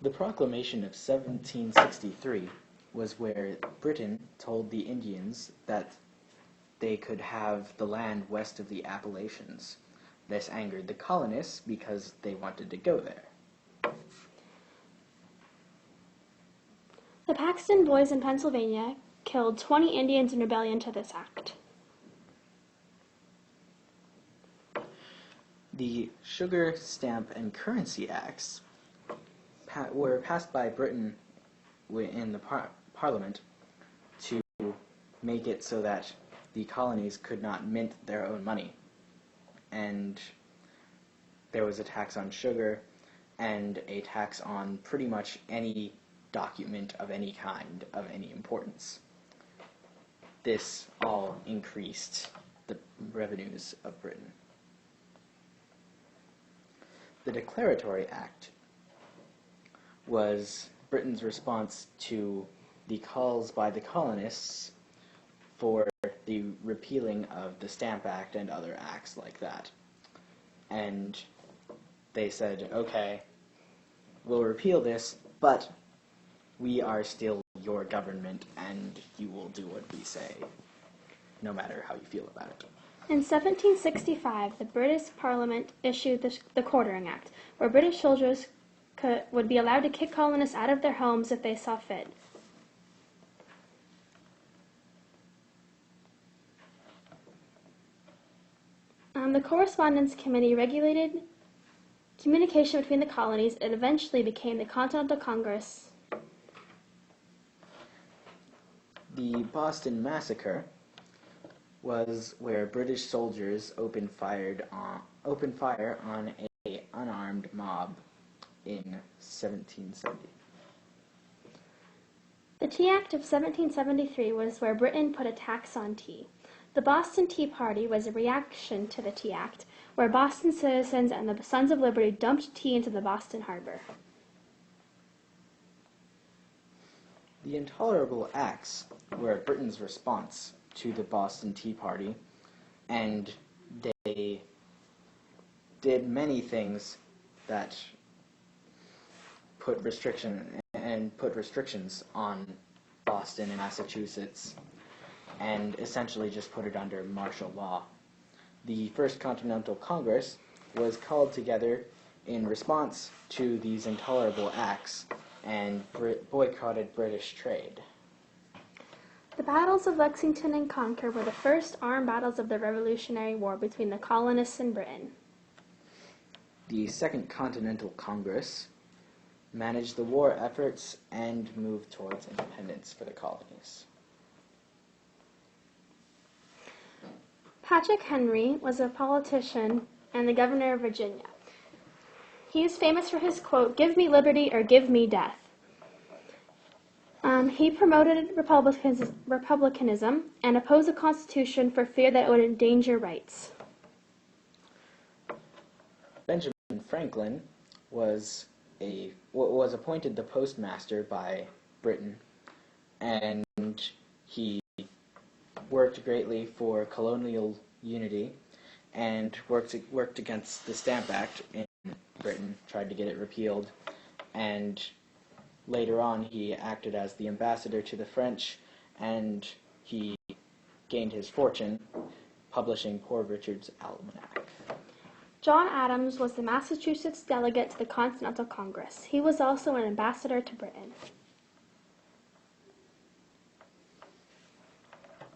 The Proclamation of 1763 was where Britain told the Indians that they could have the land west of the Appalachians. This angered the colonists because they wanted to go there. The Paxton Boys in Pennsylvania killed 20 Indians in rebellion to this act. The Sugar, Stamp, and Currency Acts were passed by Britain in the Parliament to make it so that the colonies could not mint their own money. And there was a tax on sugar and a tax on pretty much any document of any kind of any importance. This all increased the revenues of Britain. The Declaratory Act was Britain's response to the calls by the colonists for the repealing of the Stamp Act and other acts like that. And they said, okay, we'll repeal this, but we are still your government and you will do what we say, no matter how you feel about it. In 1765, the British Parliament issued the Quartering Act, where British soldiers would be allowed to kick colonists out of their homes if they saw fit. The Correspondence Committee regulated communication between the colonies and eventually became the Continental Congress. The Boston Massacre was where British soldiers opened fire on an unarmed mob in 1770. The Tea Act of 1773 was where Britain put a tax on tea. The Boston Tea Party was a reaction to the Tea Act, where Boston citizens and the Sons of Liberty dumped tea into the Boston Harbor. The Intolerable Acts were Britain's response to the Boston Tea Party, and they did many things that put restrictions on Boston and Massachusetts, and essentially just put it under martial law. The First Continental Congress was called together in response to these intolerable acts and boycotted British trade. The battles of Lexington and Concord were the first armed battles of the Revolutionary War between the colonists and Britain. The Second Continental Congress managed the war efforts and moved towards independence for the colonies. Patrick Henry was a politician and the governor of Virginia. He is famous for his quote, "Give me liberty or give me death." He promoted republicanism and opposed the Constitution for fear that it would endanger rights. Benjamin Franklin was appointed the postmaster by Britain, and he worked greatly for colonial unity and worked against the Stamp Act in Britain, tried to get it repealed, and later on he acted as the ambassador to the French, and he gained his fortune publishing Poor Richard's Almanac. John Adams was the Massachusetts delegate to the Continental Congress. He was also an ambassador to Britain.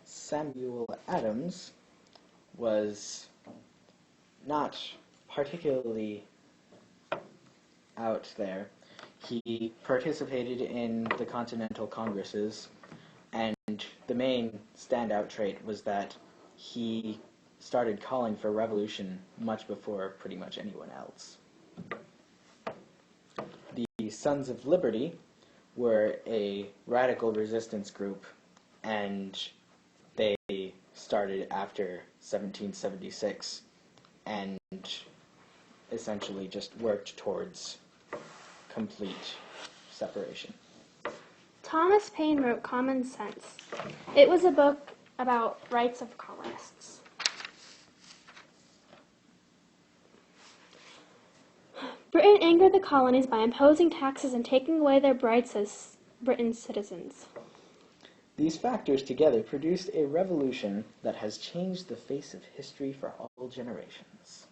Samuel Adams was not particularly out there. He participated in the Continental Congresses, and the main standout trait was that he started calling for revolution much before pretty much anyone else. The Sons of Liberty were a radical resistance group, and they started after 1776 and essentially just worked towards complete separation. Thomas Paine wrote Common Sense. It was a book about rights of colonists. Britain angered the colonies by imposing taxes and taking away their rights as Britain's citizens. These factors together produced a revolution that has changed the face of history for all generations.